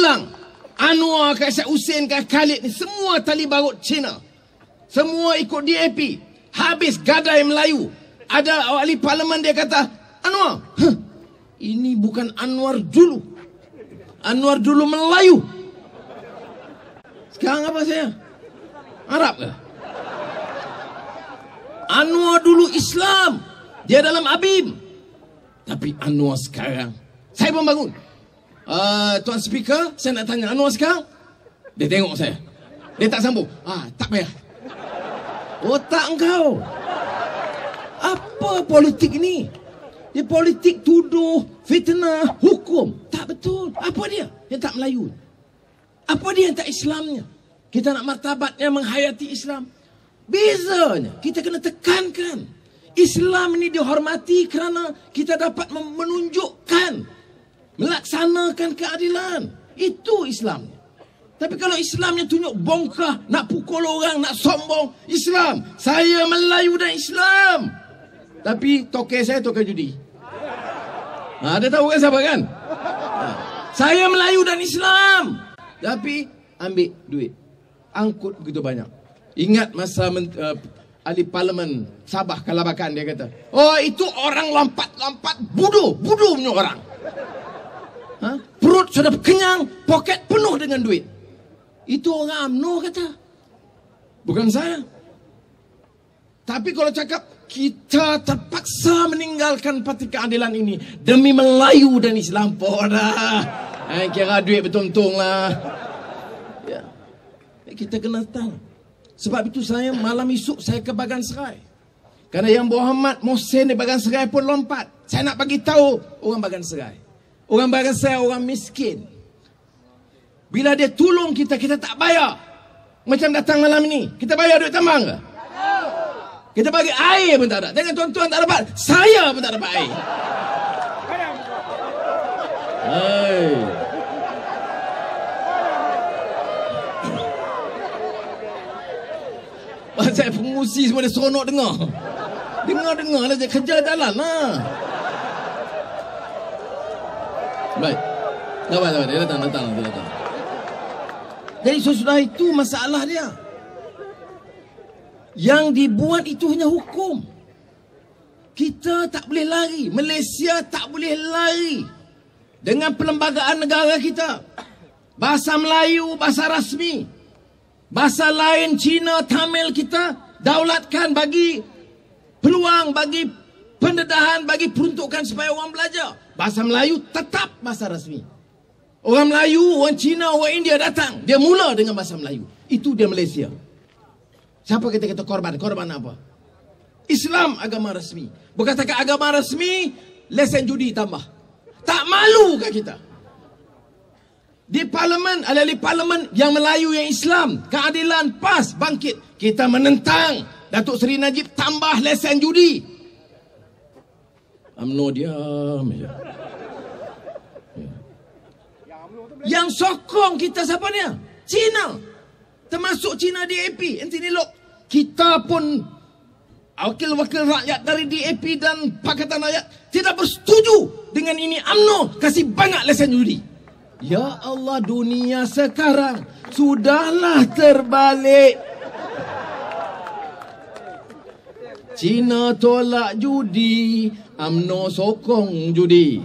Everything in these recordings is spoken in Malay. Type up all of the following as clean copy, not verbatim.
hilang. Anwar kat Syed Hussein kat Khalid ni semua tali barut Cina. Semua ikut DAP. Habis gadai Melayu. Ada ahli parlimen dia kata, Anwar, ini bukan Anwar dulu. Anwar dulu Melayu. Sekarang apa saya? Arab ke? Anwar dulu Islam. Dia dalam ABIM. Tapi Anwar sekarang, saya pun bangun. Tuan Speaker, saya nak tanya Anwar sekarang. Dia tengok saya. Dia tak sambung. Tak payah. Otak engkau. Apa politik ni? Dia politik tuduh, fitnah, hukum. Tak betul. Apa dia yang tak Melayu? Apa dia yang tak Islamnya? Kita nak martabatnya menghayati Islam. Bezanya, kita kena tekankan. Islam ini dihormati kerana kita dapat menunjukkan, melaksanakan keadilan. Itu Islam. Tapi kalau Islamnya tunjuk bongkah, nak pukul orang, nak sombong. Islam, saya Melayu dan Islam. Tapi toke saya toke judi. Ada tahu kan siapa kan? Saya Melayu dan Islam. Tapi ambil duit. Angkut begitu banyak. Ingat masa ahli parlimen Sabah Kalabakan, dia kata, oh itu orang lompat-lompat bodoh punya orang. Perut sudah kenyang, poket penuh dengan duit. Itu orang UMNO kata. Bukan saya. Tapi kalau cakap kita terpaksa meninggalkan Parti Keadilan ini demi Melayu dan Islam, dah. Kira duit betul-betul lah. Ya. Kita kena tahu. Sebab itu saya malam esok saya ke Bagan Serai. Kerana yang Muhammad Mohsin di Bagan Serai pun lompat. Saya nak bagi tahu orang Bagan Serai. Orang Bagan Serai orang miskin. Bila dia tolong kita, kita tak bayar. Macam datang malam ini, kita bayar duit tambang ke? Kita bagi air pun tak ada. Jangan tuan-tuan tak dapat, saya pun tak dapat air. Pasal pengusi semua dia seronok dengar. Dengar lah, kerja jalan lah. Baik. Lawan. Dia datang. Jadi sesudah itu masalah dia. Yang dibuat itu hanya hukum. Kita tak boleh lari. Malaysia tak boleh lari dengan perlembagaan negara kita. Bahasa Melayu, bahasa rasmi. Bahasa lain, Cina, Tamil kita daulatkan, bagi peluang, bagi pendedahan, bagi peruntukan supaya orang belajar. Bahasa Melayu tetap bahasa rasmi. Orang Melayu, orang Cina, orang India datang, dia mula dengan bahasa Melayu. Itu dia Malaysia. Siapa kita kata korban? Korban apa? Islam agama rasmi. Berkatakan agama rasmi, lesen judi tambah. Tak malu ke kita? Di parlimen, ahli parlimen yang Melayu, yang Islam, keadilan, PAS, bangkit. Kita menentang Datuk Seri Najib tambah lesen judi. UMNO diam je. Yang sokong kita siapa dia? Cina. Termasuk Cina DAP. Anthony Lok. Kita pun wakil-wakil rakyat dari DAP dan Pakatan Rakyat tidak bersetuju dengan ini. UMNO kasih banyak lesen judi. Ya Allah, dunia sekarang sudahlah terbalik. Cina tolak judi, UMNO sokong judi.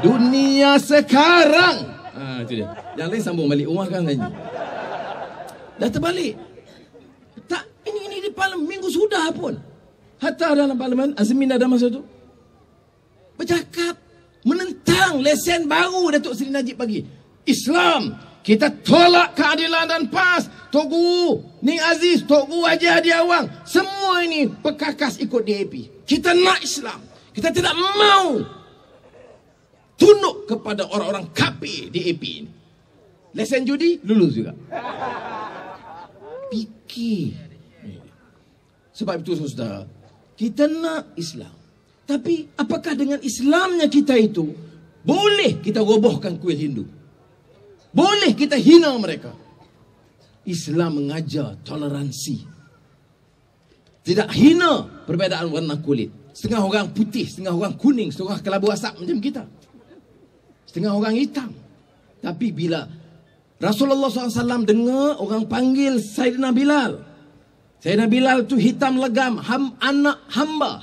Dunia sekarang. Itu dia. Yang lain sambung balik rumah kan lagi. Dah terbalik. Tak, ini di parlimen minggu sudah pun. Hatta dalam parlimen Azmin ada masa tu bercakap menentang lesen baru Datuk Seri Najib bagi. Islam, kita tolak keadilan dan PAS. Togu Ning Aziz, Togu Haji Hadi Awang, semua ini perkakas ikut DAP. Kita nak Islam. Kita tidak mau tunduk kepada orang-orang kafir DAP ini. Lesen judi lulus juga. Fikir. Sebab itu saudara, kita nak Islam. Tapi apakah dengan Islamnya kita itu boleh kita robohkan kuil Hindu? Boleh kita hina mereka? Islam mengajar toleransi. Tidak hina perbezaan warna kulit. Setengah orang putih, setengah orang kuning, setengah kelabu asap macam kita. Setengah orang hitam. Tapi bila Rasulullah SAW dengar orang panggil Sayyidina Bilal. Sayyidina Bilal tu hitam legam, anak hamba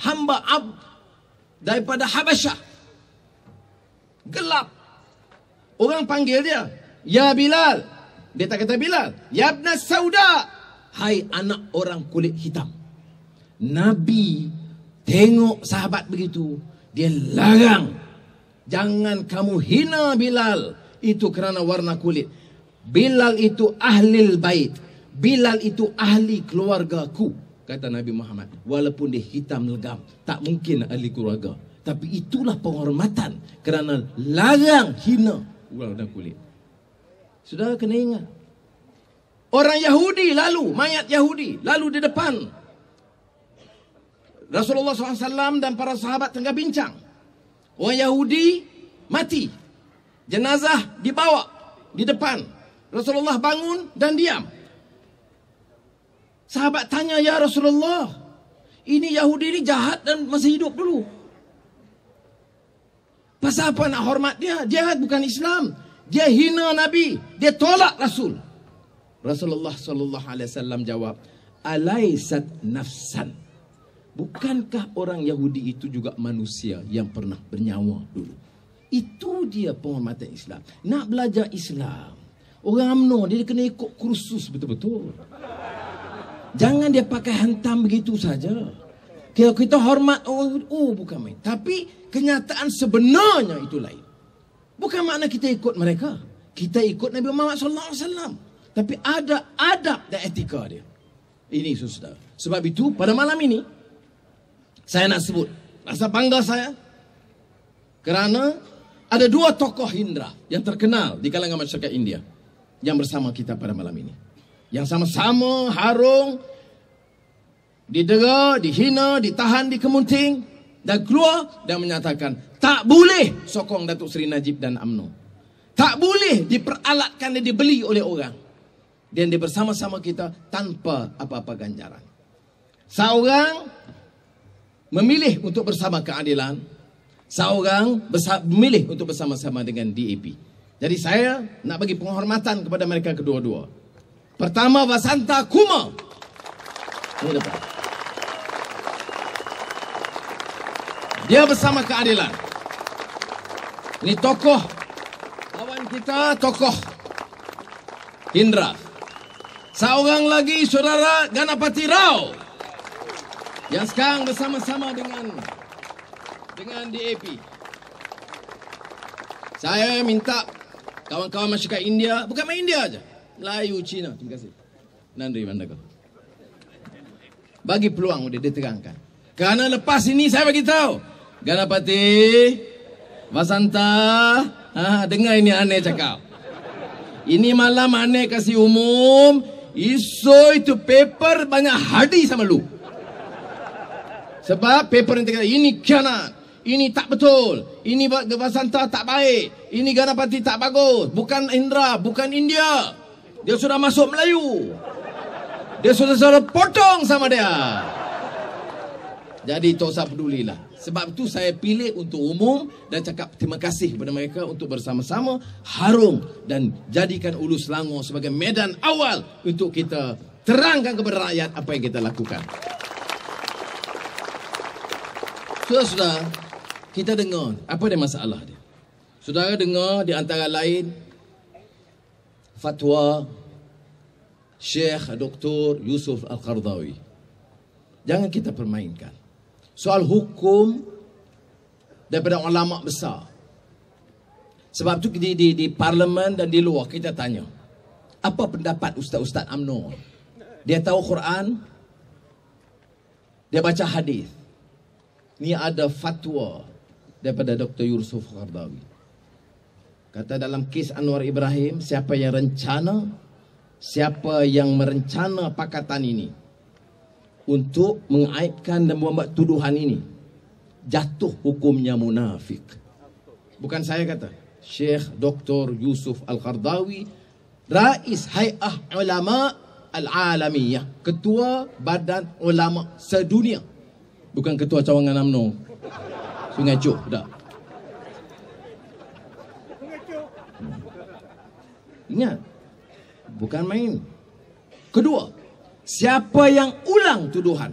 daripada Habasyah. Gelap. Orang panggil dia, ya Bilal. Dia tak kata Bilal, ya Ibn Sauda, hai anak orang kulit hitam. Nabi tengok sahabat begitu, dia larang, jangan kamu hina Bilal itu kerana warna kulit. Bilal itu ahlil bait, Bilal itu ahli keluargaku, kata Nabi Muhammad. Walaupun dia hitam legam, tak mungkin ahli keluarga, tapi itulah penghormatan kerana larang hina warna kulit. Saudara kena ingat, orang Yahudi lalu, mayat Yahudi lalu di depan Rasulullah SAW dan para sahabat tengah bincang. Orang Yahudi mati, jenazah dibawa di depan. Rasulullah bangun dan diam. Sahabat tanya, ya Rasulullah, ini Yahudi ini jahat dan masih hidup dulu. Pasal apa nak hormat dia? Jahat bukan Islam. Dia hina Nabi, dia tolak Rasul. Rasulullah SAW jawab, alaisat nafsan. Bukankah orang Yahudi itu juga manusia yang pernah bernyawa dulu? Itu dia penghormatan Islam. Nak belajar Islam, orang UMNO dia kena ikut kursus betul-betul. Jangan dia pakai hantam begitu saja. Kalau kita hormat orang, bukan main. Tapi kenyataan sebenarnya itu lain. Bukan makna kita ikut mereka. Kita ikut Nabi Muhammad SAW. Tapi ada adab dan etika dia. Ini saudara. Sebab itu pada malam ini saya nak sebut rasa bangga saya kerana ada dua tokoh Hindu yang terkenal di kalangan masyarakat India yang bersama kita pada malam ini. Yang sama-sama harung, didera, dihina, ditahan di Kemunting dan keluar dan menyatakan tak boleh sokong Datuk Seri Najib dan UMNO. Tak boleh diperalatkan dan dibeli oleh orang. Dan dia bersama-sama kita tanpa apa-apa ganjaran. Seorang memilih untuk bersama keadilan, seorang memilih untuk bersama-sama dengan DAP. Jadi saya nak bagi penghormatan kepada mereka kedua-dua. Pertama, Vasanta Kumar. Ini depan. Dia bersama keadilan. Ini tokoh lawan kita, tokoh Indra. Seorang lagi saudara Ganapati Rao yang sekarang bersama-sama dengan DAP. Saya minta kawan-kawan masyarakat India, bukan main India aja, Melayu, Cina, terima kasih. Nandri Mandaka. Bagi peluang dia terangkan. Kerana lepas ini saya bagi tahu, Ganapati, Vasanta, dengar ini aneh cakap. Ini malam aneh kasih umum, isu itu paper banyak hadi sama lu. Sebab paper yang kata ini khianat, ini tak betul, ini Vasanta tak baik, ini Ganapati tak bagus, bukan Indra, bukan India. Dia sudah masuk Melayu. Dia sudah potong sama dia. Jadi tak usah pedulilah. Sebab itu saya pilih untuk umum dan cakap terima kasih kepada mereka untuk bersama-sama harung dan jadikan Ulu Selangor sebagai medan awal untuk kita terangkan kepada rakyat apa yang kita lakukan. Sudah, kita dengar apa dia masalah dia. Saudara dengar di antara lain fatwa Syekh Dr. Yusuf Al-Qaradawi. Jangan kita permainkan. Soal hukum daripada ulama besar. Sebab tu di parlimen dan di luar kita tanya, apa pendapat ustaz-ustaz UMNO? Dia tahu Quran, dia baca hadis. Ni ada fatwa daripada Dr. Yusuf Al-Qaradawi. Kata dalam kes Anwar Ibrahim, siapa yang merencana pakatan ini untuk mengaibkan dan membuat tuduhan ini, jatuh hukumnya munafik. Bukan saya kata, Syekh Dr. Yusuf Al-Qaradawi, Rais Hay'ah Ulama Al-Alamiyah, Ketua Badan Ulama Sedunia. Bukan Ketua Cawangan UMNO Sungai Cuk, tak. Ingat, Bukan main. Kedua, siapa yang ulang tuduhan,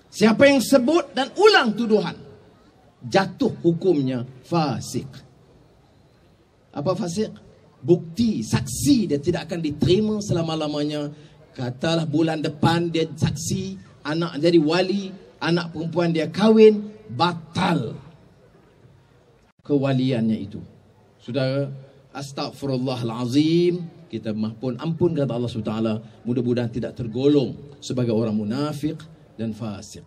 siapa yang sebut dan ulang tuduhan, jatuh hukumnya fasik. Apa fasik? Bukti, saksi dia tidak akan diterima selama-lamanya. Katalah bulan depan dia saksi, anak jadi wali, anak perempuan dia kahwin, batal kewaliannya itu. Saudara, astagfirullahalazim, kita mohon ampun kata Allah SWT. Mudah-mudahan tidak tergolong sebagai orang munafik dan fasik.